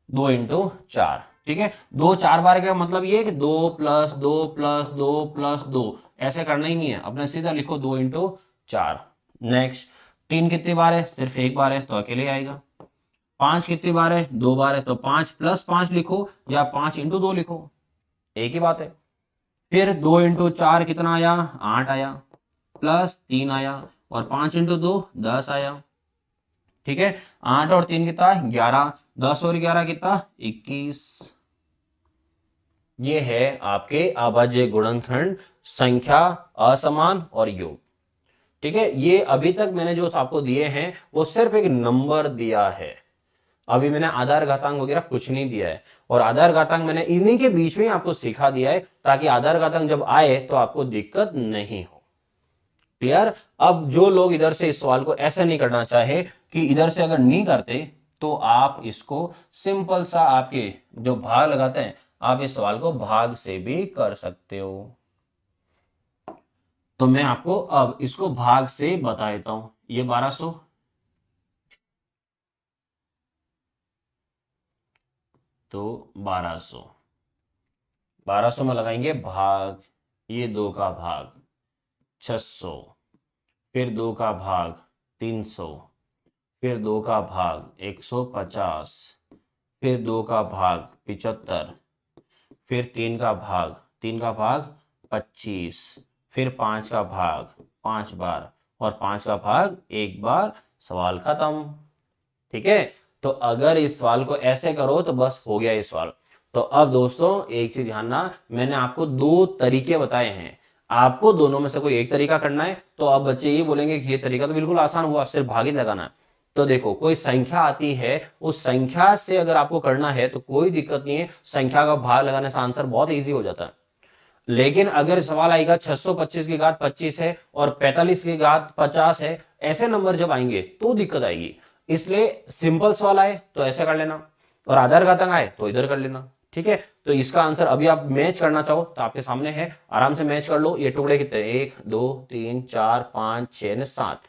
2 इंटू 4। ठीक है, 2 4 बार का मतलब ये कि 2 प्लस 2 प्लस 2 प्लस 2, ऐसे करना ही नहीं है, अपने सीधा लिखो 2 इंटू 4। नेक्स्ट 3 कितनी बार है, सिर्फ 1 बार है तो अकेले आएगा। 5 कितनी बार है, 2 बार है, तो 5 प्लस 5 लिखो या 5 इंटू 2 लिखो, एक ही बात है। फिर 2 इंटू 4 कितना आया, 8 आया, प्लस 3 आया, और 5 इंटू 2 10 आया। ठीक है, 8 और 3 कितना, 11, 10 और 11 कितना, 21। ये है आपके अभाज्य गुणनखंड संख्या, असमान और योग। ठीक है, ये अभी तक मैंने जो आपको दिए हैं वो सिर्फ एक नंबर दिया है, अभी मैंने आधार घातांक वगैरह कुछ नहीं दिया है, और आधार घातांक मैंने इन्हीं के बीच में आपको सिखा दिया है ताकि आधार घातांक जब आए तो आपको दिक्कत नहीं हो। क्लियर। अब जो लोग इधर से इस सवाल को ऐसे नहीं करना चाहे कि इधर से अगर नहीं करते तो आप इसको सिंपल सा, आपके जो भाग लगाते हैं आप इस सवाल को भाग से भी कर सकते हो। तो मैं आपको अब इसको भाग से बता देता हूं। ये 1200, तो 1200 में लगाएंगे भाग, ये 2 का भाग 600, फिर 2 का भाग 300, फिर 2 का भाग 150, फिर 2 का भाग 75, फिर 3 का भाग 25, फिर 5 का भाग 5 बार, और 5 का भाग 1 बार, सवाल खत्म। ठीक है, तो अगर इस सवाल को ऐसे करो तो बस हो गया इस सवाल। तो अब दोस्तों एक चीज ध्यान ना, मैंने आपको 2 तरीके बताए हैं, आपको दोनों में से कोई एक तरीका करना है। तो अब बच्चे ये बोलेंगे कि ये तरीका तो बिल्कुल आसान हुआ, सिर्फ भाग ही लगाना है। तो देखो कोई संख्या आती है, उस संख्या से अगर आपको करना है तो कोई दिक्कत नहीं है, संख्या का भाग लगाने से आंसर बहुत ईजी हो जाता है। लेकिन अगर सवाल आएगा 625 की घात 25 है और 45 की घात 50 है, ऐसे नंबर जब आएंगे तो दिक्कत आएगी। इसलिए सिंपल सवाल आए तो ऐसे कर लेना, और आधार घातांक आए तो इधर कर लेना। ठीक है, तो इसका आंसर अभी आप मैच करना चाहो तो आपके सामने है, आराम से मैच कर लो। ये टुकड़े कितने, 1 2 3 4 5 6 7,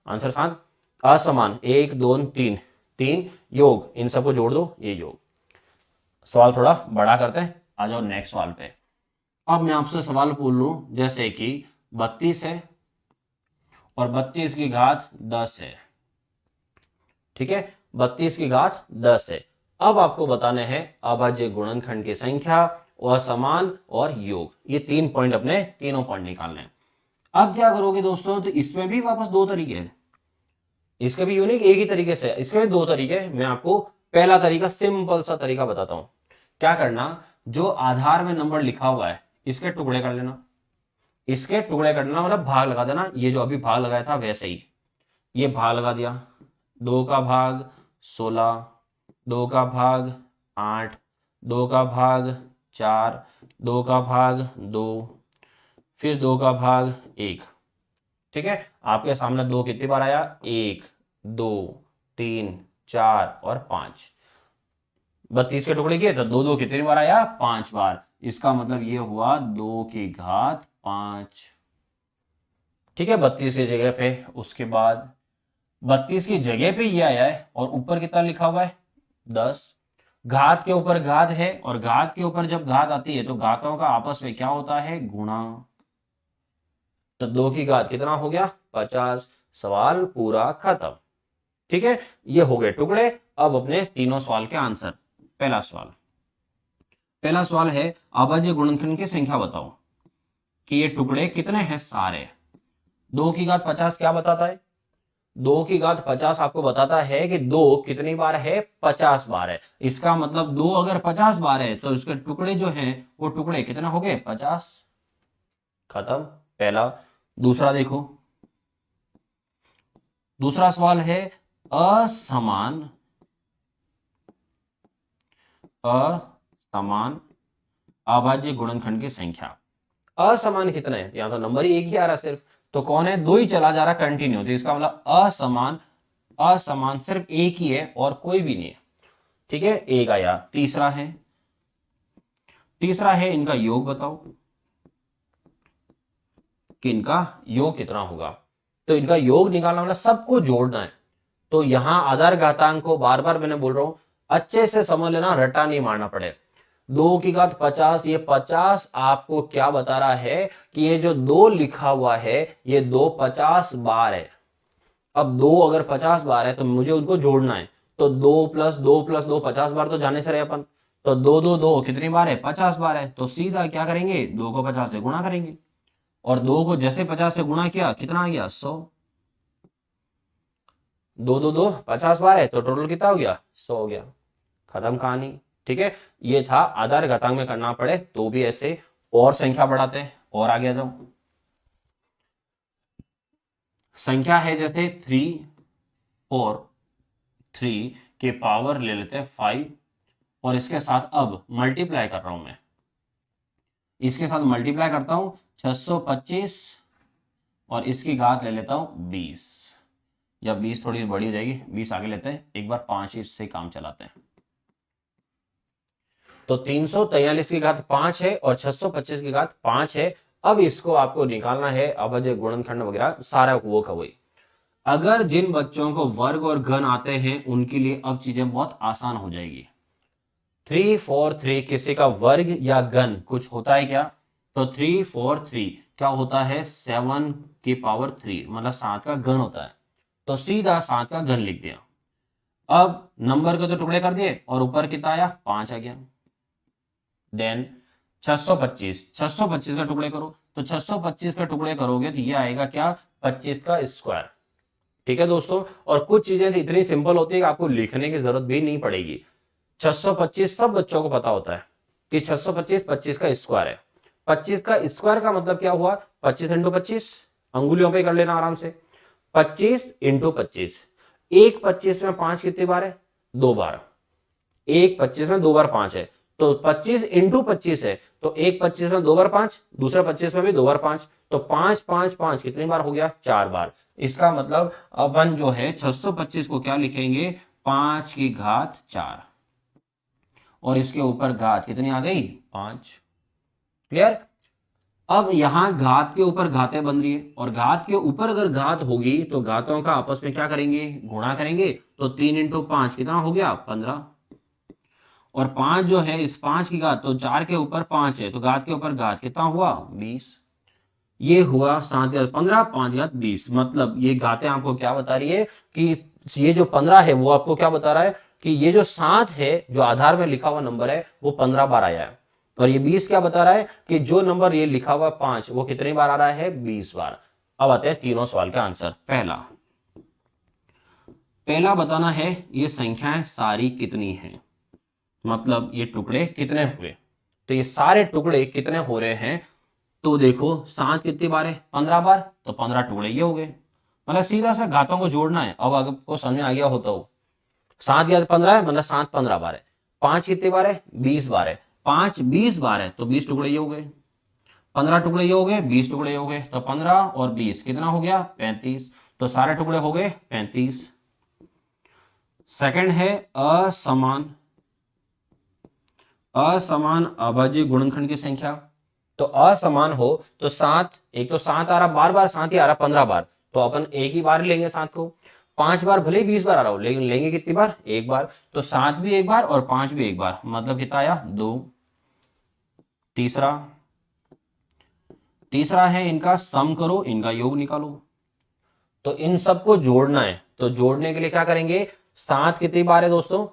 आंसर 7। असमान 1 2 3, 3 योग, इन सबको जोड़ दो, ये योग। सवाल थोड़ा बड़ा करते हैं, आ जाओ नेक्स्ट सवाल पे। अब मैं आपसे सवाल पूछ लूं, जैसे कि 32 है और 32 की घात 10 है। ठीक है, 32 की घात 10 है। अब आपको बताने हैं अभाज्य गुणनखंड की संख्या, असमान और योग। ये 3 पॉइंट, अपने तीनों पॉइंट निकालने हैं। अब क्या करोगे दोस्तों, तो इसमें भी वापस दो तरीके हैं, इसके भी यूनिक एक ही तरीके से, इसके भी दो तरीके। मैं आपको पहला तरीका, सिंपल सा तरीका बताता हूं। क्या करना, जो आधार में नंबर लिखा हुआ है इसके टुकड़े कर लेना, इसके टुकड़े कर लेना, मतलब भाग लगा देना। ये जो अभी भाग लगाया था वैसे ही ये भाग लगा दिया, 2 का भाग 16, 2 का भाग 8, 2 का भाग 4, 2 का भाग 2, फिर 2 का भाग 1। ठीक है, आपके सामने 2 कितनी बार आया, 1 2 3 4 और 5। 32 के टुकड़े किए तो 2 2 कितनी बार आया, 5 बार। इसका मतलब ये हुआ 2 की घात 5। ठीक है, 32 की जगह पे, उसके बाद 32 की जगह पे ये आया है और ऊपर कितना लिखा हुआ है, 10। घात के ऊपर घात है और घात के ऊपर जब घात आती है तो घातों का आपस में क्या होता है, गुणा। तो 2 की घात कितना हो गया, 50। सवाल पूरा खत्म। ठीक है, ये हो गए टुकड़े। अब अपने तीनों सवाल के आंसर। पहला सवाल है, अभाज्य गुणनखंड की संख्या बताओ कि ये टुकड़े कितने हैं सारे। 2 की घात 50 क्या बताता है, 2 की घात 50 आपको बताता है कि 2 कितनी बार है, 50 बार है। इसका मतलब 2 अगर 50 बार है तो इसके टुकड़े जो हैं वो टुकड़े कितना हो गए, 50। खत्म पहला। दूसरा देखो, दूसरा सवाल है, असमान अभाज्य गुणनखंड की संख्या। असमान कितने हैं, यहां तो नंबर ही एक ही आ रहा सिर्फ, तो कौन है, 2 ही चला जा रहा कंटिन्यू, तो इसका मतलब असमान, असमान सिर्फ एक ही है और कोई भी नहीं है। ठीक है, एक आया। तीसरा है इनका योग बताओ कि इनका योग कितना होगा। तो इनका योग निकालना मतलब सबको जोड़ना है। तो यहां आधार घातांक को बार बार मैंने बोल रहा हूं, अच्छे से समझ लेना, रट्टा नहीं मारना पड़े। 2 की घात 50, ये 50 आपको क्या बता रहा है कि ये जो 2 लिखा हुआ है ये 2 50 बार है। अब 2 अगर 50 बार है तो मुझे उनको जोड़ना है, तो 2 प्लस 2 प्लस 2 50 बार तो जाने से रहे अपन। तो 2 2 2 कितनी बार है, 50 बार है। तो सीधा क्या करेंगे, 2 को 50 से गुणा करेंगे, और 2 को जैसे 50 से गुणा किया कितना आ गया, 100। 2 2 2 50 बार है तो टोटल कितना हो गया, 100 हो गया। खत्म कहानी। ठीक है, ये था आधार घातांक में करना पड़े तो भी ऐसे। और संख्या बढ़ाते हैं, और आगे जाओ। संख्या है जैसे 3 और 3 के पावर ले लेते हैं 5, और इसके साथ अब मल्टीप्लाई कर रहा हूं मैं, इसके साथ मल्टीप्लाई करता हूं 625, और इसकी घात ले लेता हूं 20, या 20 थोड़ी बड़ी हो जाएगी, 20 आगे लेते हैं, एक बार 5 इससे काम चलाते हैं। तो 343 की घात 5 है और 625 की घात 5 है। अब इसको आपको निकालना है, अभाज्य गुणनखंड वगैरह सारा वो का वही। अगर जिन बच्चों को वर्ग और घन आते हैं उनके लिए अब चीजें बहुत आसान हो जाएगी। 3 4 3 किसी का वर्ग या घन कुछ होता है क्या, तो 3 4 3 क्या होता है, 7 की पावर 3, मतलब 7 का घन होता है। तो सीधा 7 का घन लिख दिया। अब नंबर के तो टुकड़े कर दिए और ऊपर कितना आया, 5 आ गया। देन 625 का टुकड़े करो, तो 625 का टुकड़े करोगे तो ये आएगा क्या, 25 का स्क्वायर। ठीक है दोस्तों, और कुछ चीजें इतनी सिंपल होती है कि आपको लिखने की जरूरत भी नहीं पड़ेगी। 625 सब बच्चों को पता होता है कि 625 25 का स्क्वायर है। 25 का स्क्वायर का मतलब क्या हुआ, 25 इंटू 25, अंगुलियों पे कर लेना आराम से। 25 इंटू 25, एक 25 में 5 कितनी बार है, 2 बार। एक 25 में 2 बार 5 है, तो 25 इंटू 25 है, तो एक 25 में 2 बार 5, दूसरा 25 में भी 2 बार 5, तो 5 5 5 कितनी बार हो गया, 4 बार। इसका मतलब अपन जो है 625 को क्या लिखेंगे, 5 की घात 4, और इसके ऊपर घात कितनी आ गई, 5। क्लियर। अब यहां घात के ऊपर घातें बन रही है, और घात के ऊपर अगर घात होगी तो घातों का आपस में क्या करेंगे, गुणा करेंगे। तो 3 इंटू 5 कितना हो गया, 15, और 5 जो है इस 5 की घात, तो 4 के ऊपर 5 है तो घात के ऊपर घात कितना हुआ, 20। ये हुआ 7 की घात 15, 5 की घात 20। मतलब ये घातें आपको क्या बता रही है कि ये जो 15 है वो आपको क्या बता रहा है कि ये जो 7 है जो आधार में लिखा हुआ नंबर है वो 15 बार आया है। और ये 20 क्या बता रहा है कि जो नंबर ये लिखा हुआ 5 वो कितनी बार आ रहा है, 20 बार। अब आते हैं तीनों सवाल का आंसर। पहला बताना है ये संख्याएं सारी कितनी हैं, मतलब ये टुकड़े कितने हुए। तो ये सारे टुकड़े कितने हो रहे हैं, तो देखो 7 कितनी बार है, 15 बार, तो 15 टुकड़े ये हो गए। मतलब सीधा सा घातों को जोड़ना है। अब आपको समझ में आ गया होता हो, 7 या 15 है, मतलब 7 15 बार है। 5 कितनी बार है, 20 बार है। 5 20 बार है तो 20 टुकड़े ये हो गए। 15 टुकड़े ये हो गए, 20 टुकड़े ये हो गए, तो 15 और 20 कितना हो गया, 35। तो सारे टुकड़े हो गए 35। सेकंड है असमान असमान अभाज्य गुणनखंड की संख्या। तो असमान हो तो 7, एक तो 7 आ रहा, बार बार 7 ही आ रहा 15 बार, तो अपन एक ही बार लेंगे 7 को। 5 बार भले ही 20 बार आ रहा हो, लेकिन लेंगे कितनी बार, एक बार। तो 7 भी एक बार और 5 भी एक बार, मतलब कितना आया, 2। तीसरा है इनका सम करो, इनका योग निकालो। तो इन सबको जोड़ना है, तो जोड़ने के लिए क्या करेंगे, 7 कितनी बार है दोस्तों,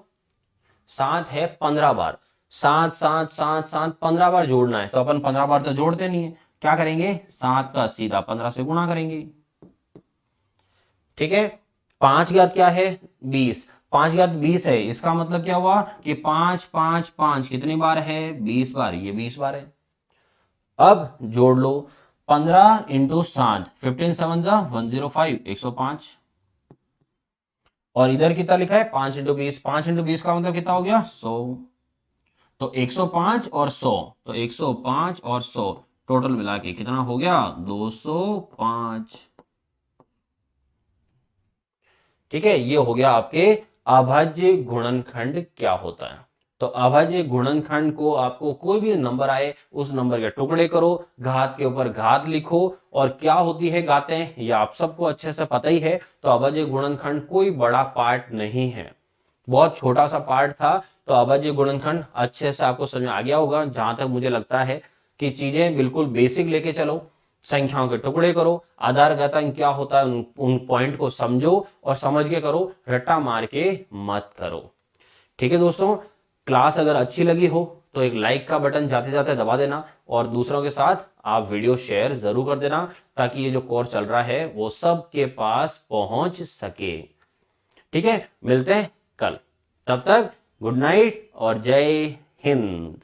7 है 15 बार। 7 7 7 7 15 बार जोड़ना है, तो अपन 15 बार तो जोड़ते नहीं है, क्या करेंगे, 7 का सीधा 15 से गुणा करेंगे। ठीक है। 5 घात क्या है, 20। 5 घात 20 है, इसका मतलब क्या हुआ कि 5 5 5 कितनी बार है, 20 बार, ये 20 बार है। अब जोड़ लो, 15 इंटू 7, 15 7 105, 105। और इधर कितना लिखा है, 5 इंटू 20, 5 इंटू 20 का मतलब कितना हो गया, 100। तो 105 और 100, तो 105 और 100 टोटल मिला के कितना हो गया, 205। ठीक है, ये हो गया आपके अभाज्य गुणनखंड क्या होता है। तो अभाज्य गुणनखंड को आपको कोई भी नंबर आए उस नंबर के टुकड़े करो, घात के ऊपर घात लिखो, और क्या होती है घातें ये आप सबको अच्छे से पता ही है। तो अभाज्य गुणनखंड कोई बड़ा पार्ट नहीं है, बहुत छोटा सा पार्ट था। तो अभाज्य गुणनखंड अच्छे से आपको समझ में आ गया होगा, जहां तक मुझे लगता है कि चीजें बिल्कुल बेसिक लेके चलो। संख्याओं के टुकड़े करो, आधार घातांक क्या होता है उन पॉइंट को समझो और समझ के करो, रट्टा मार के मत करो। ठीक है दोस्तों, क्लास अगर अच्छी लगी हो तो एक लाइक का बटन जाते जाते दबा देना, और दूसरों के साथ आप वीडियो शेयर जरूर कर देना, ताकि ये जो कोर्स चल रहा है वो सबके पास पहुंच सके। ठीक है, मिलते हैं कल, तब तक गुड नाइट और जय हिंद।